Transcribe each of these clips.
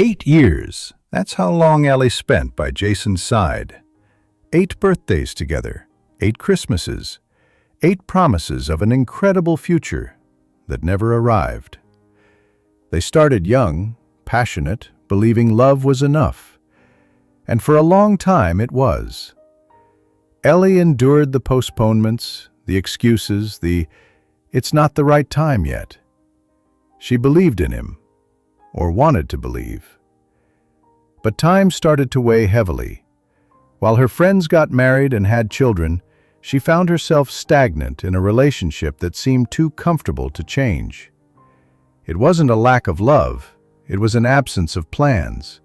8 years. That's how long Ellie spent by Jason's side. 8 birthdays together, 8 Christmases, 8 promises of an incredible future that never arrived. They started young, passionate, believing love was enough. And for a long time it was. Ellie endured the postponements, the excuses, "it's not the right time yet." She believed in him, or wanted to believe. But time started to weigh heavily. While her friends got married and had children, she found herself stagnant in a relationship that seemed too comfortable to change. It wasn't a lack of love, it was an absence of plans.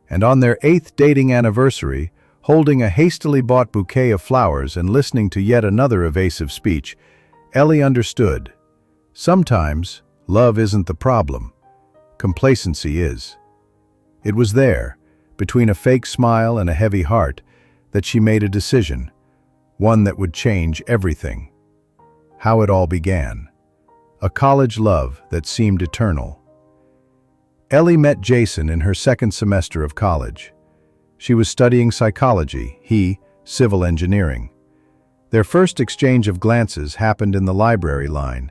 And on their 8th dating anniversary, holding a hastily bought bouquet of flowers and listening to yet another evasive speech, Ellie understood. Sometimes, love isn't the problem. Complacency is. It was there, between a fake smile and a heavy heart, that she made a decision, one that would change everything. How it all began. A college love that seemed eternal. Ellie met Jason in her 2nd semester of college. She was studying psychology, he, civil engineering. Their first exchange of glances happened in the library line,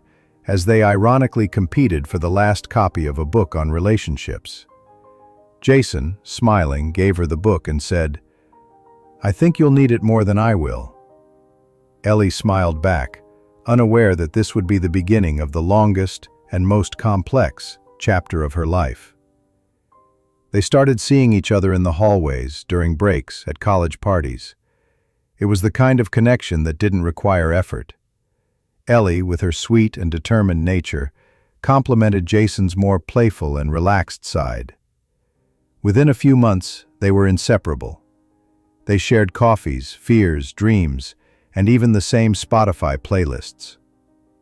as they ironically competed for the last copy of a book on relationships. Jason, smiling, gave her the book and said, "I think you'll need it more than I will." Ellie smiled back, unaware that this would be the beginning of the longest and most complex chapter of her life. They started seeing each other in the hallways, during breaks, at college parties. It was the kind of connection that didn't require effort. Ellie, with her sweet and determined nature, complemented Jason's more playful and relaxed side. Within a few months, they were inseparable. They shared coffees, fears, dreams, and even the same Spotify playlists.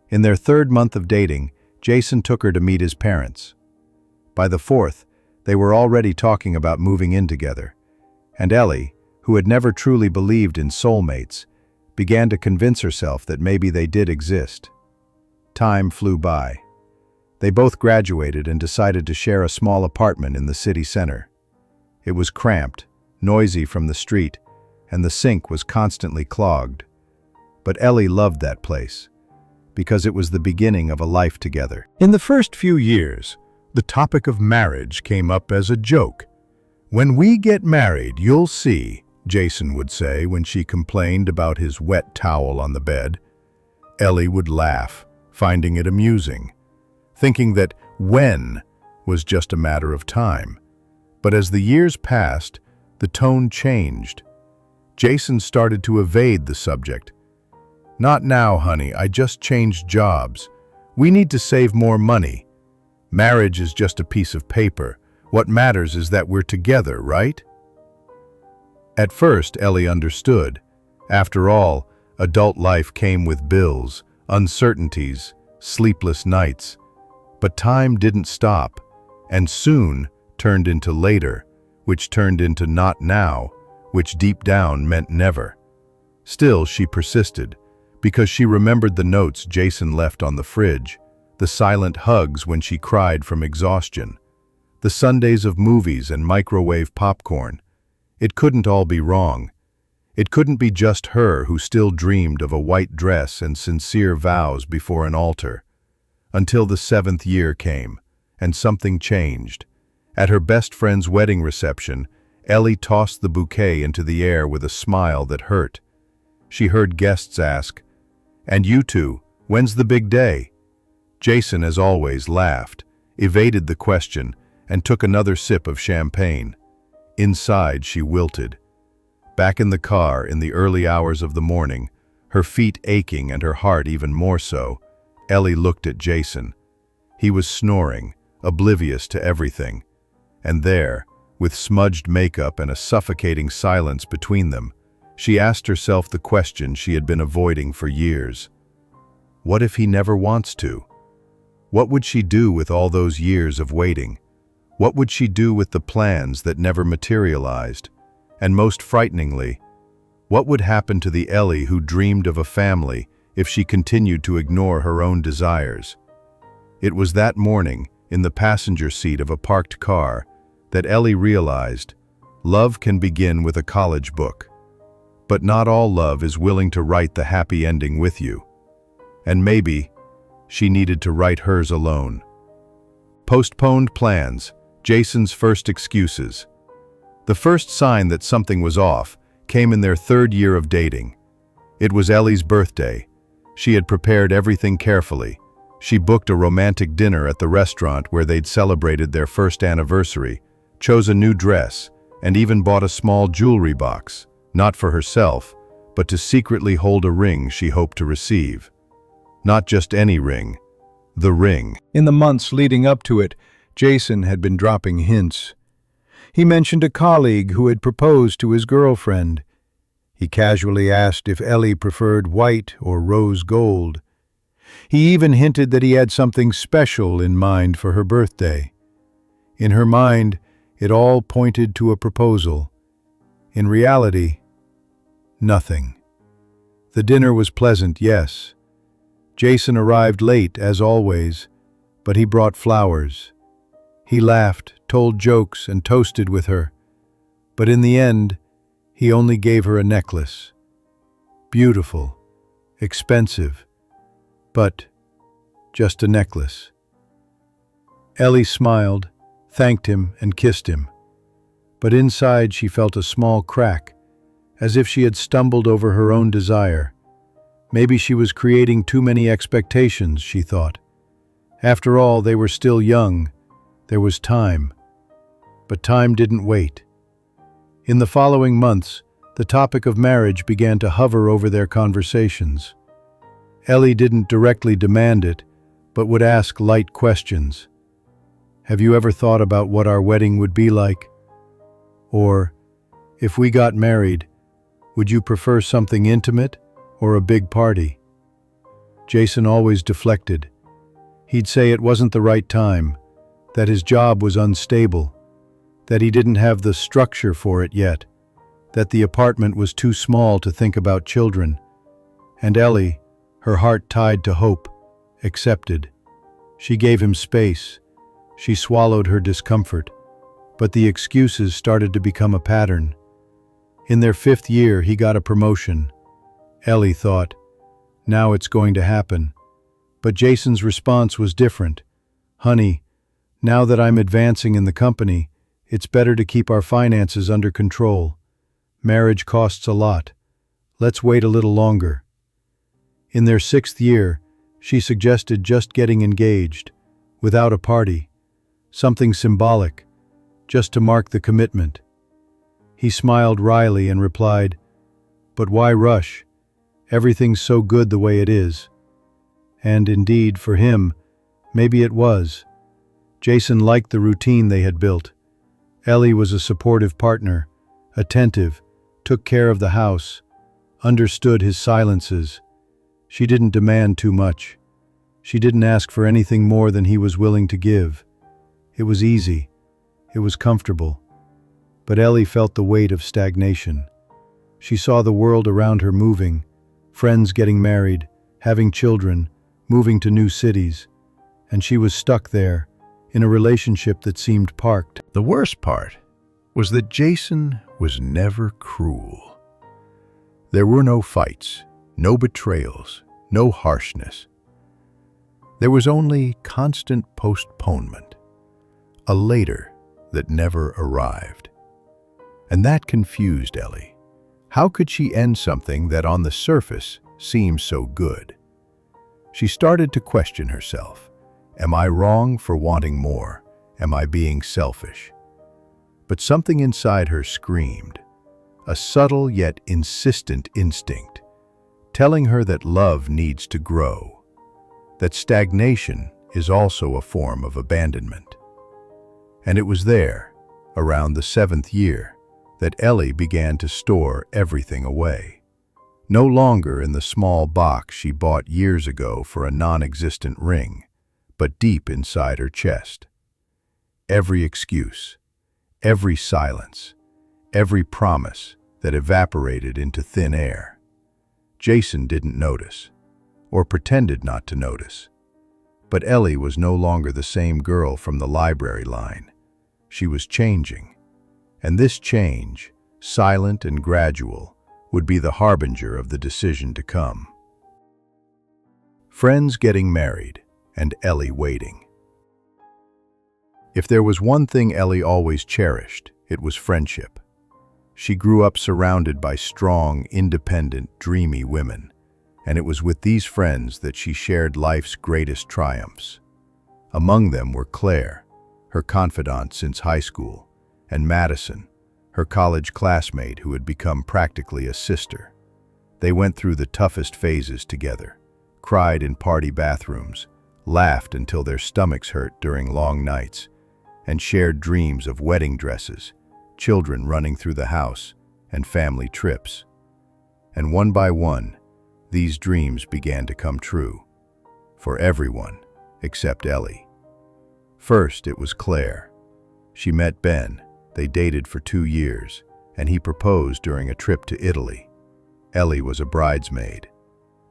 In their 3rd month of dating, Jason took her to meet his parents. By the 4th, they were already talking about moving in together, and Ellie, who had never truly believed in soulmates, began to convince herself that maybe they did exist. Time flew by. They both graduated and decided to share a small apartment in the city center. It was cramped, noisy from the street, and the sink was constantly clogged. But Ellie loved that place, because it was the beginning of a life together. In the first few years, the topic of marriage came up as a joke. "When we get married, you'll see," Jason would say when she complained about his wet towel on the bed. Ellie would laugh, finding it amusing, thinking that when was just a matter of time. But as the years passed, the tone changed. Jason started to evade the subject. "Not now, honey, I just changed jobs. We need to save more money. Marriage is just a piece of paper. What matters is that we're together, right?" At first, Ellie understood. After all, adult life came with bills, uncertainties, sleepless nights. But time didn't stop, and soon turned into later, which turned into not now, which deep down meant never. Still, she persisted, because she remembered the notes Jason left on the fridge, the silent hugs when she cried from exhaustion, the Sundays of movies and microwave popcorn. It couldn't all be wrong. It couldn't be just her who still dreamed of a white dress and sincere vows before an altar. Until the 7th year came, and something changed. At her best friend's wedding reception, Ellie tossed the bouquet into the air with a smile that hurt. She heard guests ask, "And you two, when's the big day?" Jason, as always, laughed, evaded the question, and took another sip of champagne. Inside, she wilted. Back in the car, in the early hours of the morning, her feet aching and her heart even more so, Ellie looked at Jason. He was snoring, oblivious to everything. And there, with smudged makeup and a suffocating silence between them, she asked herself the question she had been avoiding for years. What if he never wants to? What would she do with all those years of waiting? What would she do with the plans that never materialized? And most frighteningly, what would happen to the Ellie who dreamed of a family if she continued to ignore her own desires? It was that morning, in the passenger seat of a parked car, that Ellie realized love can begin with a college book, but not all love is willing to write the happy ending with you. And maybe she needed to write hers alone. Postponed plans, Jason's first excuses. The first sign that something was off came in their third year of dating. It was Ellie's birthday. She had prepared everything carefully. She booked a romantic dinner at the restaurant where they'd celebrated their first anniversary, chose a new dress, and even bought a small jewelry box, not for herself, but to secretly hold a ring she hoped to receive. Not just any ring, the ring. In the months leading up to it, Jason had been dropping hints. He mentioned a colleague who had proposed to his girlfriend. He casually asked if Ellie preferred white or rose gold. He even hinted that he had something special in mind for her birthday. In her mind, it all pointed to a proposal. In reality, nothing. The dinner was pleasant, yes. Jason arrived late, as always, but he brought flowers. He laughed, told jokes, and toasted with her. But in the end, he only gave her a necklace. Beautiful, expensive, but just a necklace. Ellie smiled, thanked him, and kissed him. But inside she felt a small crack, as if she had stumbled over her own desire. Maybe she was creating too many expectations, she thought. After all, they were still young. There was time. But time didn't wait. In the following months, the topic of marriage began to hover over their conversations. Ellie didn't directly demand it, but would ask light questions. Have you ever thought about what our wedding would be like? Or, if we got married, would you prefer something intimate or a big party? Jason always deflected. He'd say it wasn't the right time, that his job was unstable, that he didn't have the structure for it yet, that the apartment was too small to think about children. And Ellie, her heart tied to hope, accepted. She gave him space. She swallowed her discomfort. But the excuses started to become a pattern. In their 5th year, he got a promotion. Ellie thought, now it's going to happen. But Jason's response was different. Honey, now that I'm advancing in the company, it's better to keep our finances under control. Marriage costs a lot. Let's wait a little longer. In their 6th year, she suggested just getting engaged, without a party, something symbolic, just to mark the commitment. He smiled wryly and replied, but why rush? Everything's so good the way it is. And indeed, for him, maybe it was. Jason liked the routine they had built. Ellie was a supportive partner, attentive, took care of the house, understood his silences. She didn't demand too much. She didn't ask for anything more than he was willing to give. It was easy. It was comfortable. But Ellie felt the weight of stagnation. She saw the world around her moving, friends getting married, having children, moving to new cities, and she was stuck there, in a relationship that seemed parked. The worst part was that Jason was never cruel. There were no fights, no betrayals, no harshness. There was only constant postponement, a later that never arrived. And that confused Ellie. How could she end something that on the surface seemed so good? She started to question herself. Am I wrong for wanting more? Am I being selfish? But something inside her screamed, a subtle yet insistent instinct, telling her that love needs to grow, that stagnation is also a form of abandonment. And it was there, around the 7th year, that Ellie began to store everything away. No longer in the small box she bought years ago for a non-existent ring, but deep inside her chest. Every excuse, every silence, every promise that evaporated into thin air. Jason didn't notice, or pretended not to notice. But Ellie was no longer the same girl from the library line. She was changing. And this change, silent and gradual, would be the harbinger of the decision to come. Friends getting married, and Ellie waiting. If there was one thing Ellie always cherished, it was friendship. She grew up surrounded by strong, independent, dreamy women, and it was with these friends that she shared life's greatest triumphs. Among them were Claire, her confidant since high school, and Madison, her college classmate who had become practically a sister. They went through the toughest phases together, cried in party bathrooms, laughed until their stomachs hurt during long nights, and shared dreams of wedding dresses, children running through the house, and family trips. And one by one, these dreams began to come true, for everyone except Ellie. First, it was Claire. She met Ben, they dated for 2 years, and he proposed during a trip to Italy. Ellie was a bridesmaid.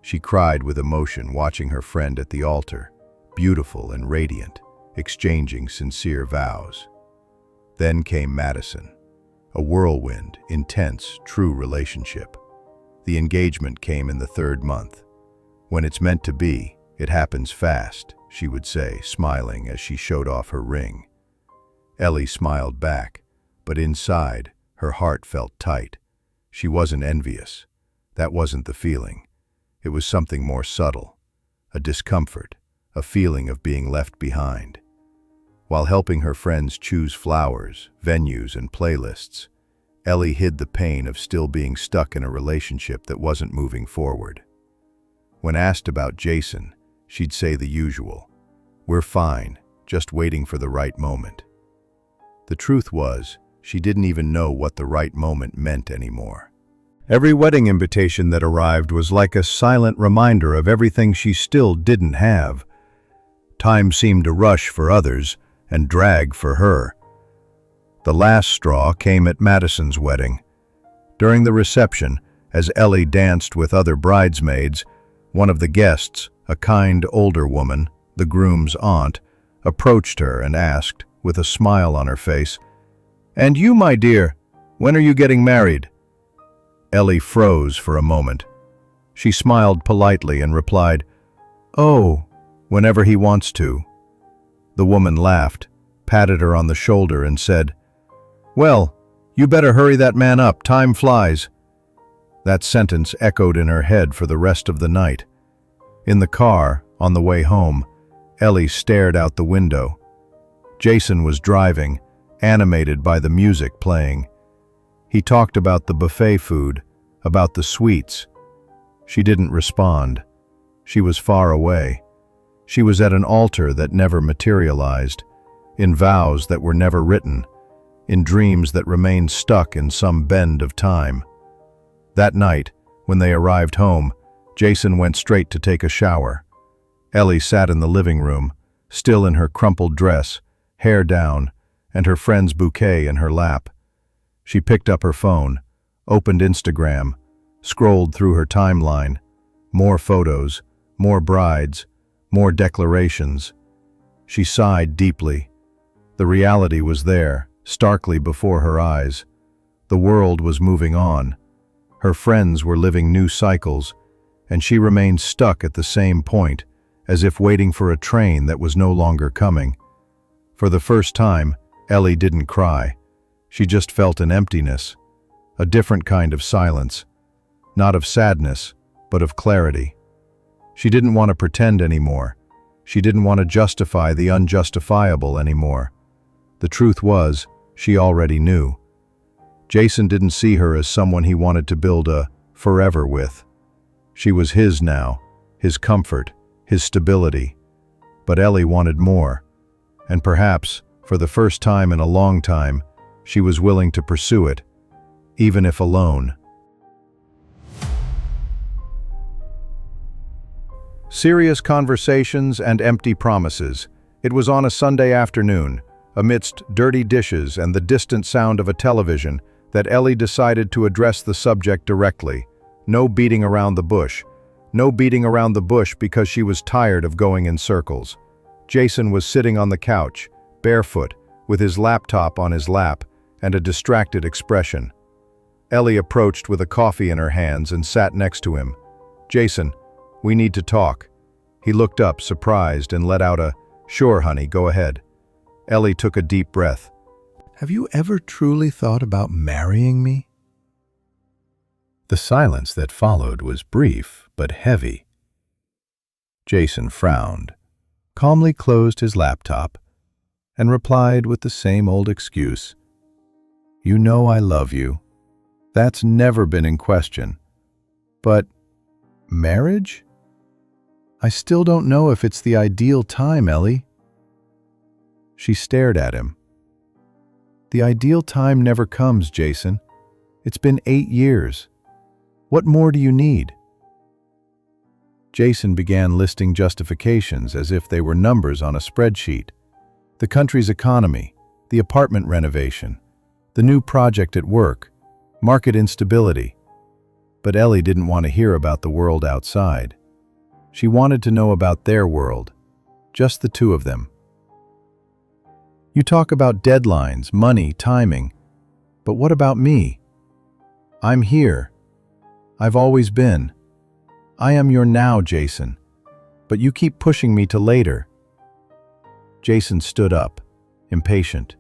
She cried with emotion watching her friend at the altar, beautiful and radiant, exchanging sincere vows. Then came Madison, a whirlwind, intense, true relationship. The engagement came in the 3rd month. When it's meant to be, it happens fast, she would say, smiling as she showed off her ring. Ellie smiled back, but inside, her heart felt tight. She wasn't envious. That wasn't the feeling. It was something more subtle, a discomfort, a feeling of being left behind. While helping her friends choose flowers, venues, and playlists, Ellie hid the pain of still being stuck in a relationship that wasn't moving forward. When asked about Jason, she'd say the usual, "We're fine, just waiting for the right moment." The truth was, she didn't even know what the right moment meant anymore. Every wedding invitation that arrived was like a silent reminder of everything she still didn't have. Time seemed to rush for others and drag for her. The last straw came at Madison's wedding. During the reception, as Ellie danced with other bridesmaids, one of the guests, a kind older woman, the groom's aunt, approached her and asked, with a smile on her face, "And you, my dear, when are you getting married?" Ellie froze for a moment. She smiled politely and replied, "Oh, whenever he wants to." The woman laughed, patted her on the shoulder and said, "Well, you better hurry that man up, time flies." That sentence echoed in her head for the rest of the night. In the car, on the way home, Ellie stared out the window. Jason was driving, animated by the music playing. He talked about the buffet food, about the sweets. She didn't respond. She was far away. She was at an altar that never materialized, in vows that were never written, in dreams that remained stuck in some bend of time. That night, when they arrived home, Jason went straight to take a shower. Ellie sat in the living room, still in her crumpled dress, hair down, and her friend's bouquet in her lap. She picked up her phone, opened Instagram, scrolled through her timeline. More photos, more brides, more declarations. She sighed deeply. The reality was there, starkly before her eyes. The world was moving on. Her friends were living new cycles, and she remained stuck at the same point, as if waiting for a train that was no longer coming. For the first time, Ellie didn't cry. She just felt an emptiness, a different kind of silence, not of sadness, but of clarity. She didn't want to pretend anymore. She didn't want to justify the unjustifiable anymore. The truth was, she already knew. Jason didn't see her as someone he wanted to build a forever with. She was his now, his comfort, his stability. But Ellie wanted more, and perhaps, for the first time in a long time, she was willing to pursue it, even if alone. Serious conversations and empty promises. It was on a Sunday afternoon, amidst dirty dishes and the distant sound of a television, that Ellie decided to address the subject directly. No beating around the bush. No beating around the bush because she was tired of going in circles. Jason was sitting on the couch, barefoot, with his laptop on his lap and a distracted expression. Ellie approached with a coffee in her hands and sat next to him. "Jason, we need to talk." He looked up, surprised, and let out a, "Sure, honey, go ahead." Ellie took a deep breath. "Have you ever truly thought about marrying me?" The silence that followed was brief but heavy. Jason frowned, calmly closed his laptop, and replied with the same old excuse. "You know I love you. That's never been in question. But marriage? I still don't know if it's the ideal time, Ellie." She stared at him. "The ideal time never comes, Jason. It's been 8 years. What more do you need?" Jason began listing justifications as if they were numbers on a spreadsheet. The country's economy, the apartment renovation, the new project at work, market instability. But Ellie didn't want to hear about the world outside. She wanted to know about their world, just the two of them. "You talk about deadlines, money, timing, but what about me? I'm here. I've always been. I am your now, Jason, but you keep pushing me to later." Jason stood up, impatient.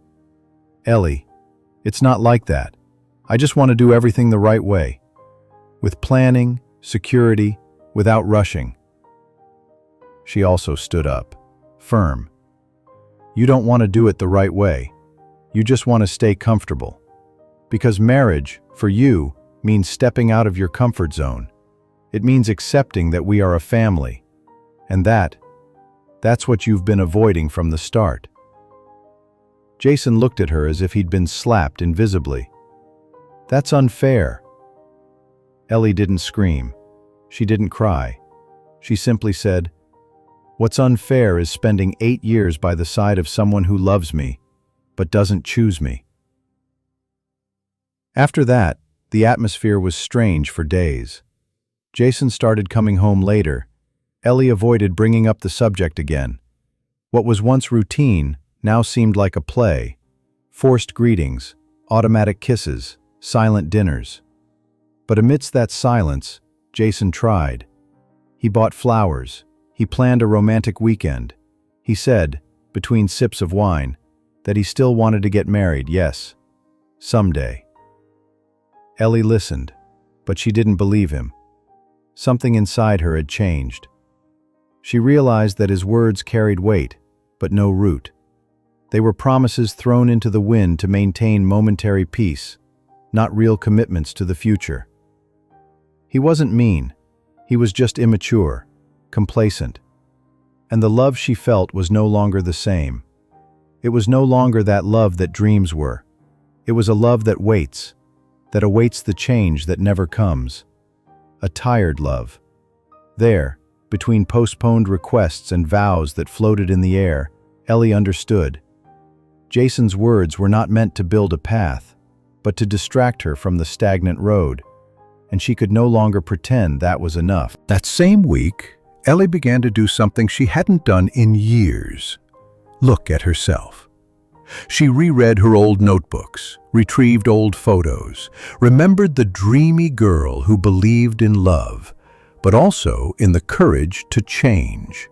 "Ellie, it's not like that. I just want to do everything the right way. With planning, security, without rushing." She also stood up, firm. "You don't want to do it the right way. You just want to stay comfortable. Because marriage, for you, means stepping out of your comfort zone. It means accepting that we are a family. And that's what you've been avoiding from the start." Jason looked at her as if he'd been slapped invisibly. "That's unfair." Ellie didn't scream. She didn't cry. She simply said, "What's unfair is spending 8 years by the side of someone who loves me, but doesn't choose me." After that, the atmosphere was strange for days. Jason started coming home later. Ellie avoided bringing up the subject again. What was once routine now seemed like a play. Forced greetings, automatic kisses, silent dinners. But amidst that silence, Jason tried. He bought flowers. He planned a romantic weekend. He said, between sips of wine, that he still wanted to get married, yes, someday. Ellie listened, but she didn't believe him. Something inside her had changed. She realized that his words carried weight, but no root. They were promises thrown into the wind to maintain momentary peace, not real commitments to the future. He wasn't mean. He was just immature, complacent. And the love she felt was no longer the same. It was no longer that love that dreams were. It was a love that waits the change that never comes. A tired love. There, between postponed requests and vows that floated in the air, Ellie understood. Jason's words were not meant to build a path, but to distract her from the stagnant road, and she could no longer pretend that was enough. That same week, Ellie began to do something she hadn't done in years. Look at herself. She reread her old notebooks, retrieved old photos, remembered the dreamy girl who believed in love, but also in the courage to change.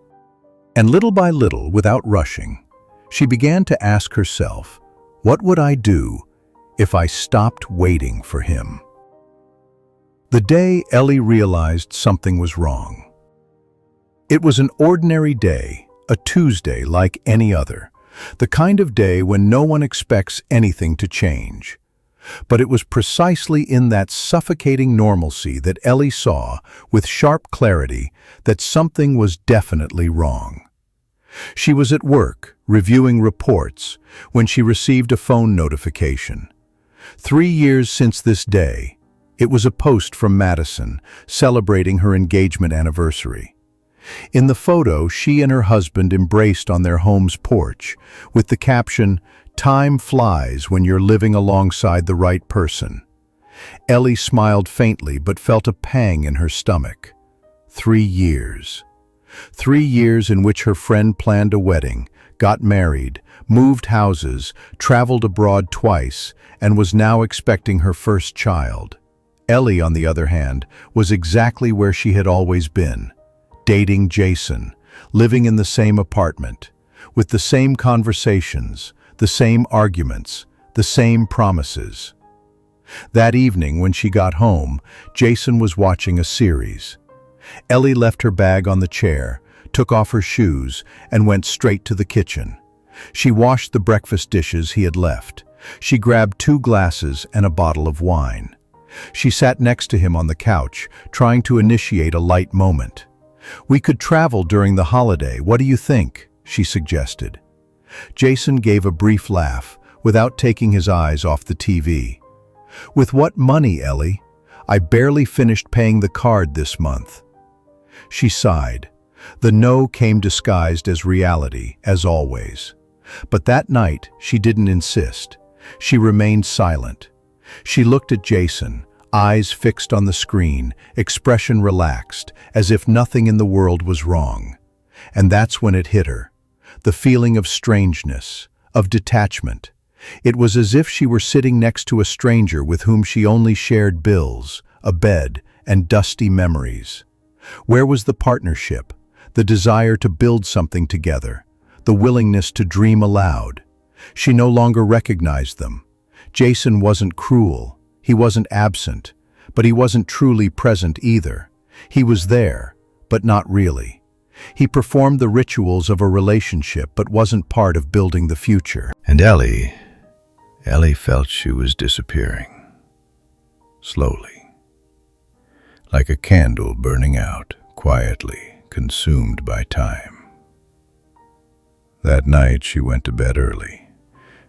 And little by little, without rushing, she began to ask herself, what would I do if I stopped waiting for him? The day Ellie realized something was wrong. It was an ordinary day, a Tuesday like any other. The kind of day when no one expects anything to change. But it was precisely in that suffocating normalcy that Ellie saw, with sharp clarity, that something was definitely wrong. She was at work, reviewing reports, when she received a phone notification. 3 years since this day, it was a post from Madison, celebrating her engagement anniversary. In the photo, she and her husband embraced on their home's porch, with the caption, "Time flies when you're living alongside the right person." Ellie smiled faintly but felt a pang in her stomach. 3 years. 3 years in which her friend planned a wedding, got married, moved houses, traveled abroad twice, and was now expecting her first child. Ellie, on the other hand, was exactly where she had always been, dating Jason, living in the same apartment, with the same conversations, the same arguments, the same promises. That evening, when she got home, Jason was watching a series. Ellie left her bag on the chair, took off her shoes, and went straight to the kitchen. She washed the breakfast dishes he had left. She grabbed 2 glasses and a bottle of wine. She sat next to him on the couch, trying to initiate a light moment. "We could travel during the holiday, what do you think?" she suggested. Jason gave a brief laugh, without taking his eyes off the TV. "With what money, Ellie? I barely finished paying the card this month." She sighed. The no came disguised as reality, as always. But that night, she didn't insist. She remained silent. She looked at Jason, eyes fixed on the screen, expression relaxed, as if nothing in the world was wrong. And that's when it hit her. The feeling of strangeness, of detachment. It was as if she were sitting next to a stranger with whom she only shared bills, a bed, and dusty memories. Where was the partnership, the desire to build something together, the willingness to dream aloud? She no longer recognized them. Jason wasn't cruel, he wasn't absent, but he wasn't truly present either. He was there, but not really. He performed the rituals of a relationship, but wasn't part of building the future. And Ellie felt she was disappearing. Slowly. Like a candle burning out, quietly, consumed by time. That night she went to bed early.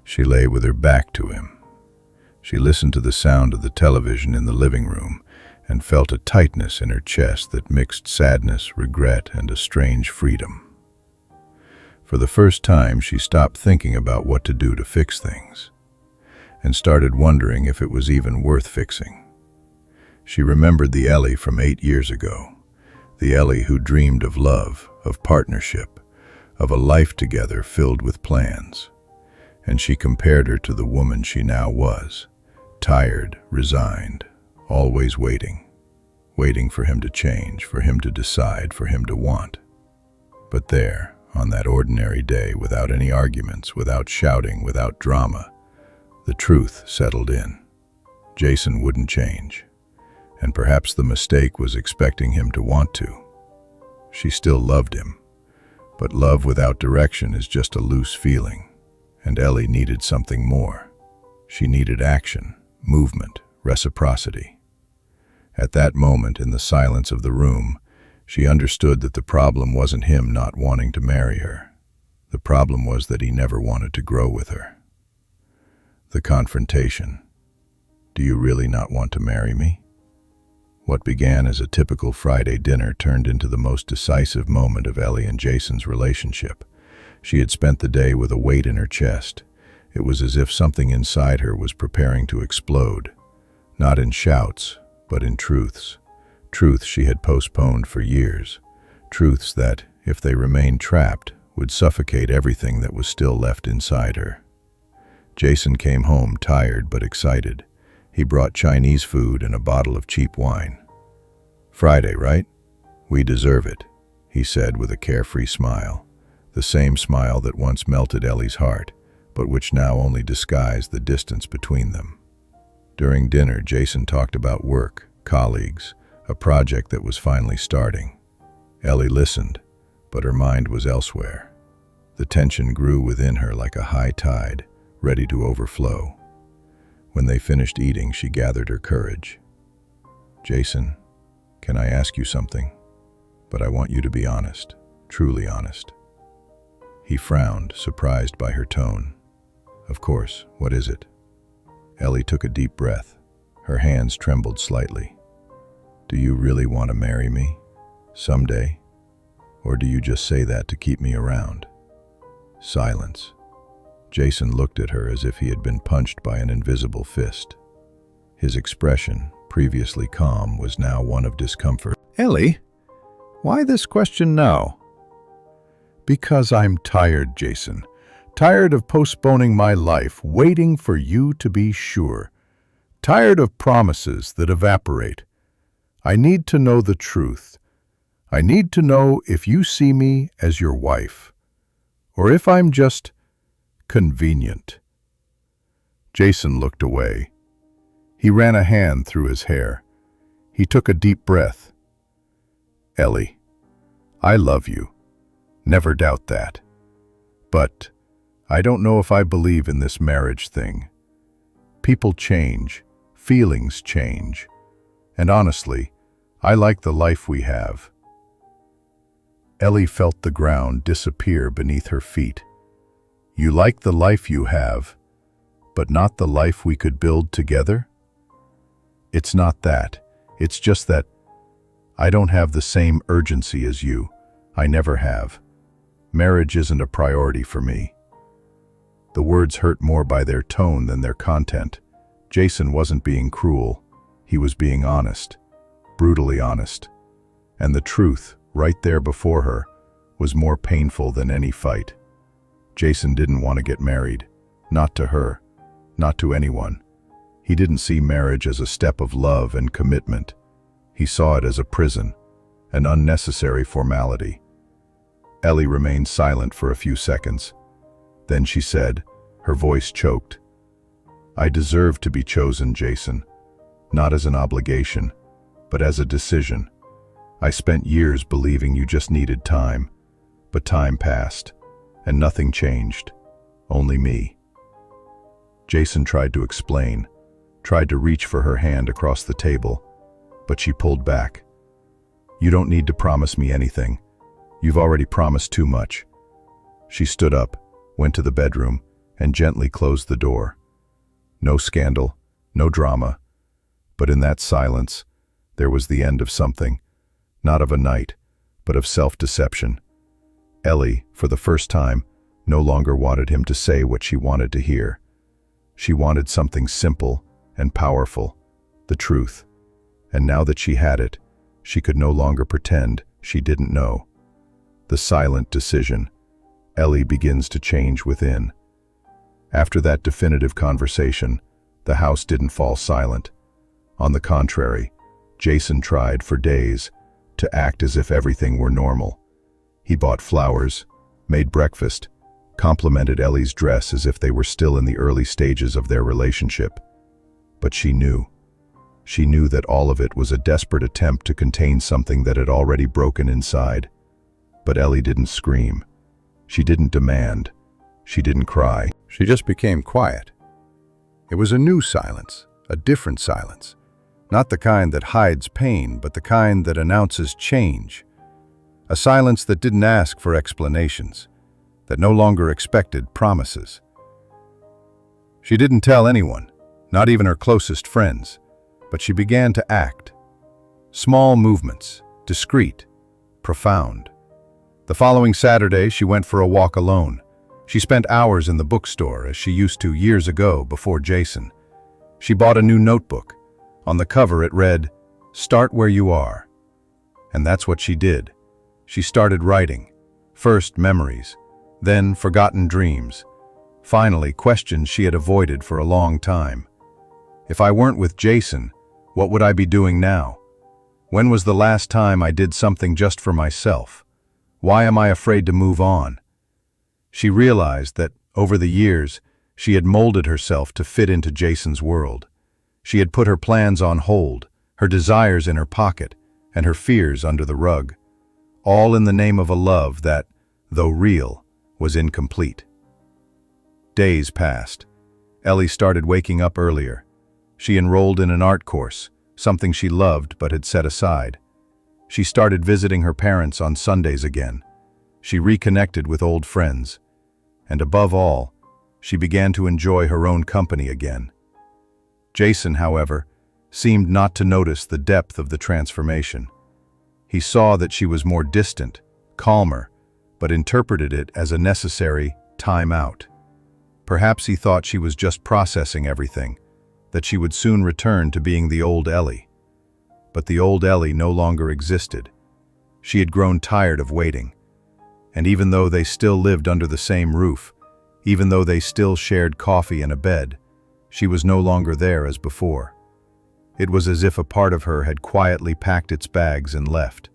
She lay with her back to him. She listened to the sound of the television in the living room and felt a tightness in her chest that mixed sadness, regret, and a strange freedom. For the first time, she stopped thinking about what to do to fix things and started wondering if it was even worth fixing. She remembered the Ellie from 8 years ago, the Ellie who dreamed of love, of partnership, of a life together filled with plans. And she compared her to the woman she now was, tired, resigned, always waiting for him to change, for him to decide, for him to want. But there, on that ordinary day, without any arguments, without shouting, without drama, the truth settled in. Jason wouldn't change, and perhaps the mistake was expecting him to want to. She still loved him, but love without direction is just a loose feeling, and Ellie needed something more. She needed action, movement, reciprocity. At that moment, in the silence of the room, she understood that the problem wasn't him not wanting to marry her. The problem was that he never wanted to grow with her. The confrontation. "Do you really not want to marry me?" What began as a typical Friday dinner turned into the most decisive moment of Ellie and Jason's relationship. She had spent the day with a weight in her chest. It was as if something inside her was preparing to explode, not in shouts, but in truths. Truths she had postponed for years. Truths that, if they remained trapped, would suffocate everything that was still left inside her. Jason came home tired but excited. He brought Chinese food and a bottle of cheap wine. "Friday, right? We deserve it," he said with a carefree smile. The same smile that once melted Ellie's heart, but which now only disguised the distance between them. During dinner, Jason talked about work, colleagues, a project that was finally starting. Ellie listened, but her mind was elsewhere. The tension grew within her like a high tide, ready to overflow. When they finished eating, she gathered her courage. "Jason, can I ask you something? But I want you to be honest, truly honest." He frowned, surprised by her tone. "Of course, what is it?" Ellie took a deep breath. Her hands trembled slightly. "Do you really want to marry me? Someday? Or do you just say that to keep me around?" Silence. Jason looked at her as if he had been punched by an invisible fist. His expression, previously calm, was now one of discomfort. "Ellie, why this question now?" Because I'm tired, Jason. Tired of postponing my life, waiting for you to be sure. Tired of promises that evaporate. I need to know the truth. I need to know if you see me as your wife, or if I'm just convenient. Jason looked away. He ran a hand through his hair. He took a deep breath. Ellie, I love you. Never doubt that. But I don't know if I believe in this marriage thing. People change, feelings change, and honestly, I like the life we have. Ellie felt the ground disappear beneath her feet. You like the life you have, but not the life we could build together? It's not that. It's just that I don't have the same urgency as you. I never have. Marriage isn't a priority for me. The words hurt more by their tone than their content. Jason wasn't being cruel. He was being honest, brutally honest. And the truth, right there before her, was more painful than any fight. Jason didn't want to get married. Not to her. Not to anyone. He didn't see marriage as a step of love and commitment. He saw it as a prison, an unnecessary formality. Ellie remained silent for a few seconds. Then she said, her voice choked, I deserve to be chosen, Jason. Not as an obligation, but as a decision. I spent years believing you just needed time, but time passed, and nothing changed, only me. Jason tried to explain, tried to reach for her hand across the table, but she pulled back. You don't need to promise me anything. You've already promised too much. She stood up, went to the bedroom, and gently closed the door. No scandal, no drama, but in that silence, there was the end of something. Not of a night, but of self-deception. Ellie, for the first time, no longer wanted him to say what she wanted to hear. She wanted something simple and powerful, the truth. And now that she had it, she could no longer pretend she didn't know. The silent decision. Ellie begins to change within. After that definitive conversation, the house didn't fall silent. On the contrary, Jason tried for days to act as if everything were normal. He bought flowers, made breakfast, complimented Ellie's dress as if they were still in the early stages of their relationship. But she knew. She knew that all of it was a desperate attempt to contain something that had already broken inside. But Ellie didn't scream. She didn't demand. She didn't cry. She just became quiet. It was a new silence, a different silence. Not the kind that hides pain, but the kind that announces change. A silence that didn't ask for explanations, that no longer expected promises. She didn't tell anyone, not even her closest friends, but she began to act. Small movements, discreet, profound. The following Saturday, she went for a walk alone. She spent hours in the bookstore, as she used to years ago before Jason. She bought a new notebook. On the cover it read, "Start where you are." And that's what she did. She started writing. First memories, then forgotten dreams. Finally, questions she had avoided for a long time. If I weren't with Jason, what would I be doing now? When was the last time I did something just for myself? Why am I afraid to move on? She realized that, over the years, she had molded herself to fit into Jason's world. She had put her plans on hold, her desires in her pocket, and her fears under the rug. All in the name of a love that, though real, was incomplete. Days passed. Ellie started waking up earlier. She enrolled in an art course, something she loved but had set aside. She started visiting her parents on Sundays again. She reconnected with old friends. And above all, she began to enjoy her own company again. Jason, however, seemed not to notice the depth of the transformation. He saw that she was more distant, calmer, but interpreted it as a necessary time out. Perhaps he thought she was just processing everything, that she would soon return to being the old Ellie. But the old Ellie no longer existed. She had grown tired of waiting. And even though they still lived under the same roof, even though they still shared coffee and a bed, she was no longer there as before. It was as if a part of her had quietly packed its bags and left,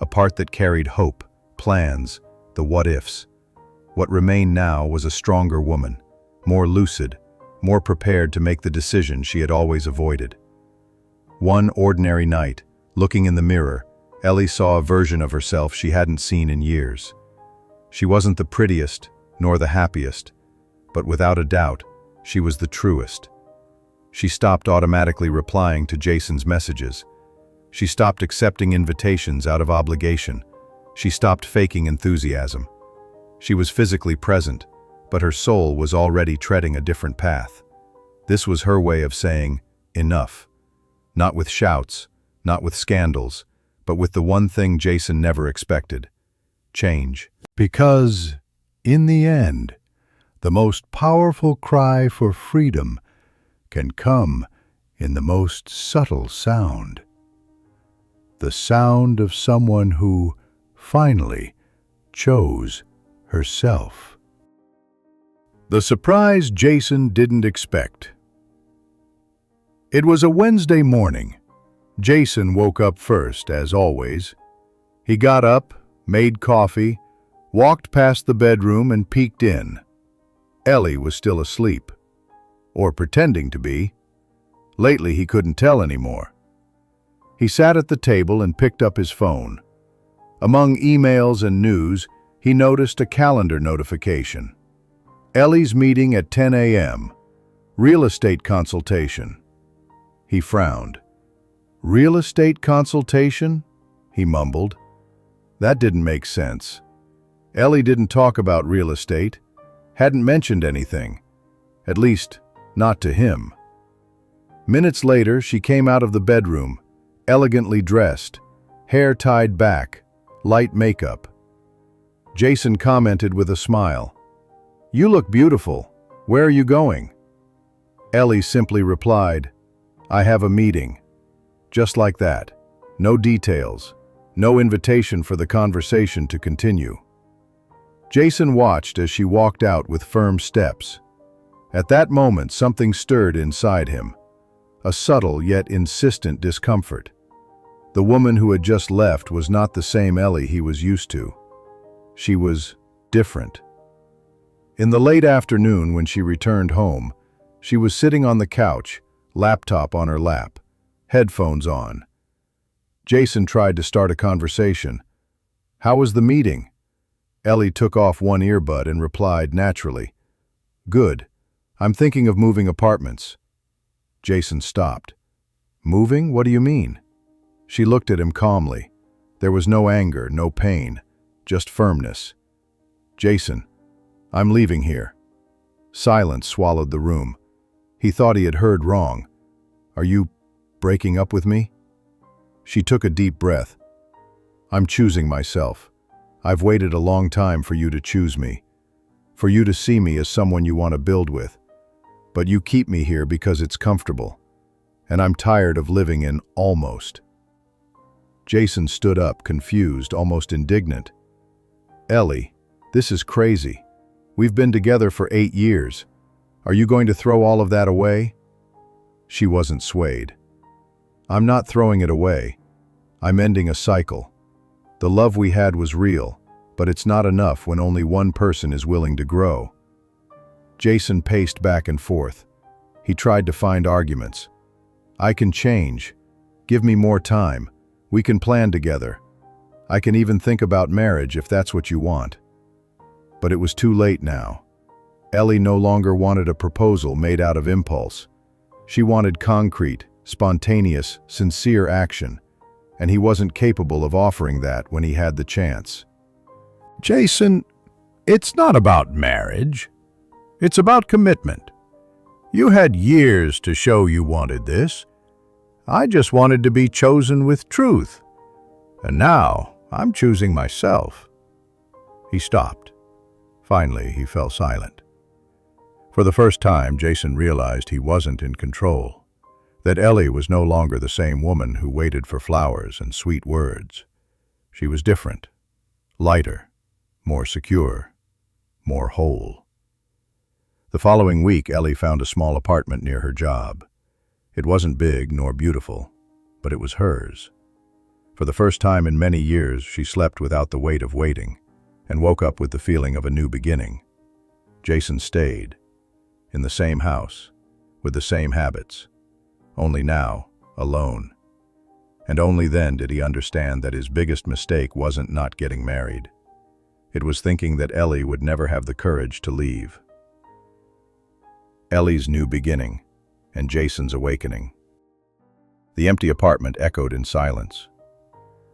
a part that carried hope, plans, the what-ifs. What remained now was a stronger woman, more lucid, more prepared to make the decision she had always avoided. One ordinary night, looking in the mirror, Ellie saw a version of herself she hadn't seen in years. She wasn't the prettiest, nor the happiest, but without a doubt, she was the truest. She stopped automatically replying to Jason's messages. She stopped accepting invitations out of obligation. She stopped faking enthusiasm. She was physically present, but her soul was already treading a different path. This was her way of saying, enough. Not with shouts, not with scandals, but with the one thing Jason never expected: change. Because, in the end, the most powerful cry for freedom can come in the most subtle sound. The sound of someone who finally chose herself. The surprise Jason didn't expect. It was a Wednesday morning. Jason woke up first, as always. He got up, made coffee, walked past the bedroom and peeked in. Ellie was still asleep. Or pretending to be. Lately he couldn't tell anymore. He sat at the table and picked up his phone. Among emails and news, he noticed a calendar notification. Ellie's meeting at 10 a.m. Real estate consultation. He frowned. Real estate consultation? He mumbled. That didn't make sense. Ellie didn't talk about real estate, hadn't mentioned anything, at least not to him. Minutes later, she came out of the bedroom, elegantly dressed, hair tied back, light makeup. Jason commented with a smile. "You look beautiful. Where are you going?" Ellie simply replied, "I have a meeting." Just like that. No details. No invitation for the conversation to continue. Jason watched as she walked out with firm steps. At that moment, something stirred inside him. A subtle yet insistent discomfort. The woman who had just left was not the same Ellie he was used to. She was different. In the late afternoon when she returned home, she was sitting on the couch, laptop on her lap, headphones on. Jason tried to start a conversation. "How was the meeting?" Ellie took off one earbud and replied naturally, "Good. I'm thinking of moving apartments." Jason stopped. "Moving? What do you mean?" She looked at him calmly. There was no anger, no pain, just firmness. "Jason, I'm leaving here." Silence swallowed the room. He thought he had heard wrong. "Are you breaking up with me?" She took a deep breath. "I'm choosing myself. I've waited a long time for you to choose me, for you to see me as someone you want to build with. But you keep me here because it's comfortable, and I'm tired of living in almost." Jason stood up, confused, almost indignant. "Ellie, this is crazy. We've been together for 8 years. Are you going to throw all of that away?" She wasn't swayed. "I'm not throwing it away. I'm ending a cycle. The love we had was real, but it's not enough when only one person is willing to grow." Jason paced back and forth. He tried to find arguments. "I can change. Give me more time. We can plan together. I can even think about marriage if that's what you want." But it was too late now. Ellie no longer wanted a proposal made out of impulse. She wanted concrete, spontaneous, sincere action, and he wasn't capable of offering that when he had the chance. "Jason, it's not about marriage. It's about commitment. You had years to show you wanted this. I just wanted to be chosen with truth. And now I'm choosing myself." He stopped. Finally, he fell silent. For the first time, Jason realized he wasn't in control, that Ellie was no longer the same woman who waited for flowers and sweet words. She was different, lighter, more secure, more whole. The following week, Ellie found a small apartment near her job. It wasn't big nor beautiful, but it was hers. For the first time in many years, she slept without the weight of waiting and woke up with the feeling of a new beginning. Jason stayed, in the same house, with the same habits, only now, alone. And only then did he understand that his biggest mistake wasn't not getting married. It was thinking that Ellie would never have the courage to leave. Ellie's new beginning, and Jason's awakening. The empty apartment echoed in silence.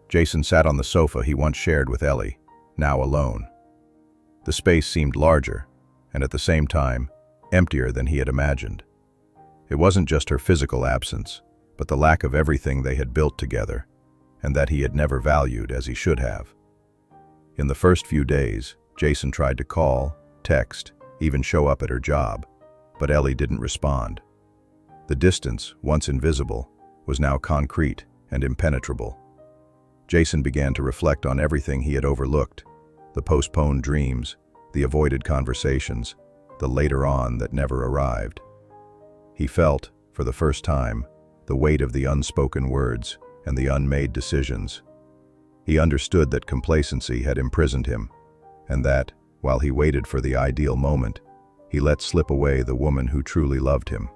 Jason sat on the sofa he once shared with Ellie, now alone. The space seemed larger, and at the same time, emptier than he had imagined. It wasn't just her physical absence, but the lack of everything they had built together, and that he had never valued as he should have. In the first few days, Jason tried to call, text, even show up at her job, but Ellie didn't respond. The distance, once invisible, was now concrete and impenetrable. Jason began to reflect on everything he had overlooked, the postponed dreams, the avoided conversations, the later on that never arrived. He felt, for the first time, the weight of the unspoken words and the unmade decisions. He understood that complacency had imprisoned him, and that, while he waited for the ideal moment, he let slip away the woman who truly loved him.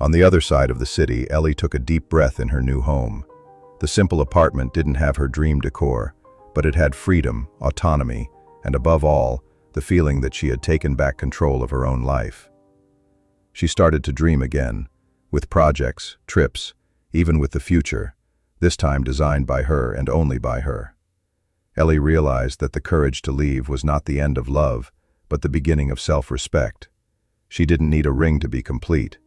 On the other side of the city, Ellie took a deep breath in her new home. The simple apartment didn't have her dream decor, but it had freedom, autonomy, and above all, the feeling that she had taken back control of her own life. She started to dream again, with projects, trips, even with the future, this time designed by her and only by her. Ellie realized that the courage to leave was not the end of love, but the beginning of self-respect. She didn't need a ring to be complete.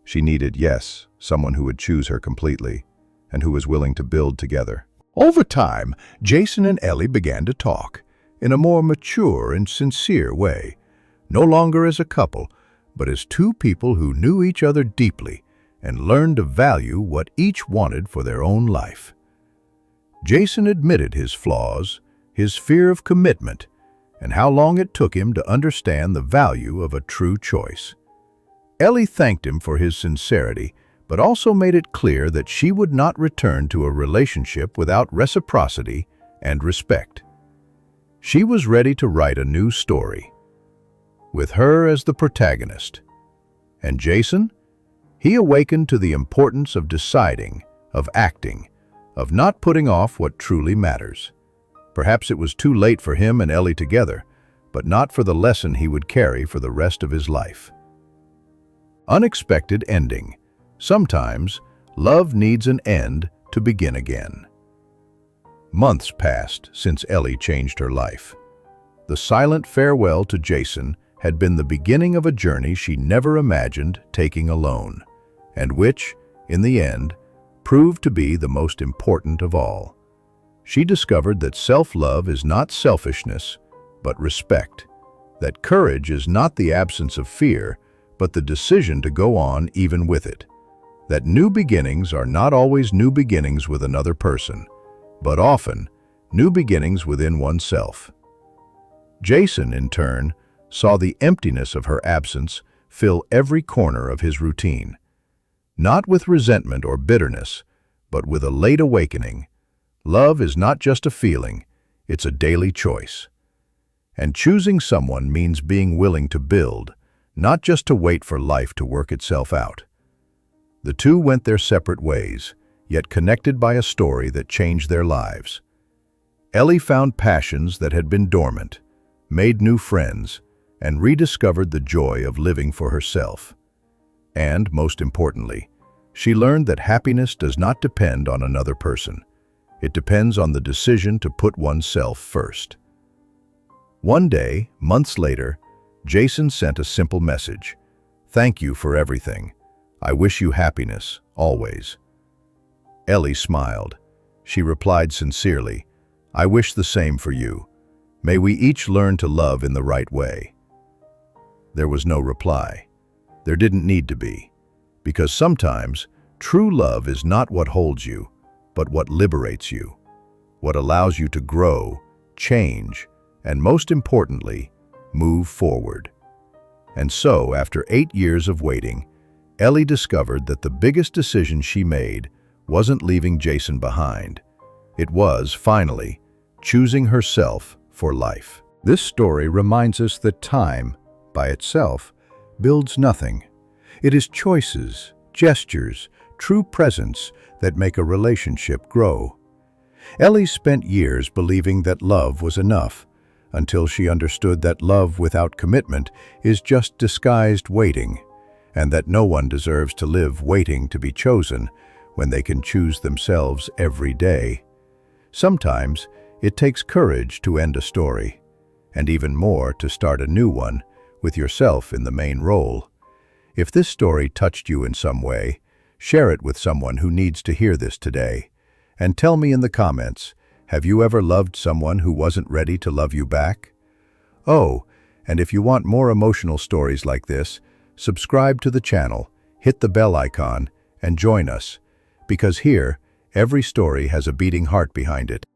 She needed, yes, someone who would choose her completely, and who was willing to build together. Over time, Jason and Ellie began to talk, in a more mature and sincere way, no longer as a couple, but as two people who knew each other deeply and learned to value what each wanted for their own life. Jason admitted his flaws, his fear of commitment, and how long it took him to understand the value of a true choice. Ellie thanked him for his sincerity, but also made it clear that she would not return to a relationship without reciprocity and respect. She was ready to write a new story, with her as the protagonist. And Jason? He awakened to the importance of deciding, of acting, of not putting off what truly matters. Perhaps it was too late for him and Ellie together, but not for the lesson he would carry for the rest of his life. Unexpected ending. Sometimes, love needs an end to begin again. Months passed since Ellie changed her life. The silent farewell to Jason had been the beginning of a journey she never imagined taking alone, and which, in the end, proved to be the most important of all. She discovered that self-love is not selfishness, but respect, that courage is not the absence of fear, but the decision to go on even with it, that new beginnings are not always new beginnings with another person, but often new beginnings within oneself. Jason, in turn, saw the emptiness of her absence fill every corner of his routine, not with resentment or bitterness, but with a late awakening. Love is not just a feeling, it's a daily choice. And choosing someone means being willing to build, not just to wait for life to work itself out. The two went their separate ways, yet connected by a story that changed their lives. Ellie found passions that had been dormant, made new friends, and rediscovered the joy of living for herself. And, most importantly, she learned that happiness does not depend on another person. It depends on the decision to put oneself first. One day, months later, Jason sent a simple message. "Thank you for everything. I wish you happiness, always." Ellie smiled. She replied sincerely, "I wish the same for you. May we each learn to love in the right way." There was no reply. There didn't need to be, because sometimes true love is not what holds you, but what liberates you, what allows you to grow, change, and most importantly, move forward. And so, after 8 years of waiting, Ellie discovered that the biggest decision she made wasn't leaving Jason behind. It was, finally, choosing herself for life. This story reminds us that time, by itself, builds nothing. It is choices, gestures, true presence that make a relationship grow. Ellie spent years believing that love was enough, until she understood that love without commitment is just disguised waiting, and that no one deserves to live waiting to be chosen when they can choose themselves every day. Sometimes it takes courage to end a story, and even more to start a new one with yourself in the main role. If this story touched you in some way, share it with someone who needs to hear this today. And tell me in the comments, have you ever loved someone who wasn't ready to love you back? Oh, and if you want more emotional stories like this, subscribe to the channel, hit the bell icon, and join us. Because here, every story has a beating heart behind it.